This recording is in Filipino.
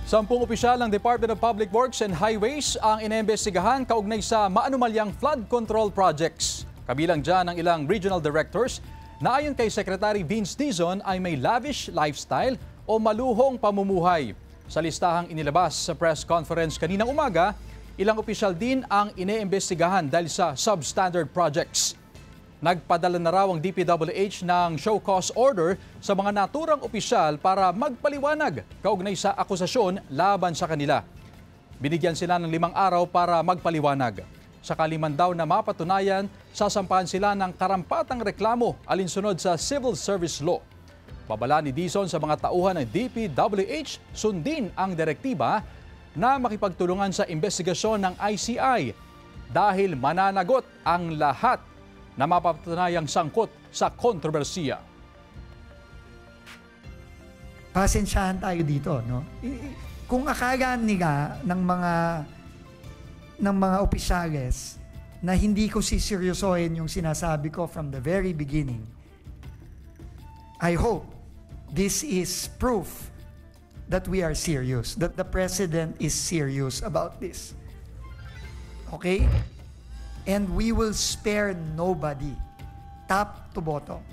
Sampung opisyal ng Department of Public Works and Highways ang inimbestigahan kaugnay sa maanumalyang flood control projects. Kabilang dyan ang ilang regional directors na ayon kay Secretary Vince Dizon ay may lavish lifestyle o maluhong pamumuhay. Sa listahang inilabas sa press conference kaninang umaga, ilang opisyal din ang iniimbestigahan dahil sa substandard projects. Nagpadala na raw ang DPWH ng show cause order sa mga naturang opisyal para magpaliwanag kaugnay sa akusasyon laban sa kanila. Binigyan sila ng 5 araw para magpaliwanag. Sakali man daw na mapatunayan, sasampahan sila ng karampatang reklamo alinsunod sa Civil Service Law. Babala ni Dizon sa mga tauhan ng DPWH sundin ang direktiba na makipagtulungan sa investigasyon ng ICI dahil mananagot ang lahat na mapatunayang sangkot sa kontrobersiya. Pasensyahan tayo dito, no? Kung akala nila ng mga opisyales na hindi ko siseryosohin yung sinasabi ko from the very beginning, I hope this is proof that we are serious, that the President is serious about this. Okay? And we will spare nobody, top to bottom.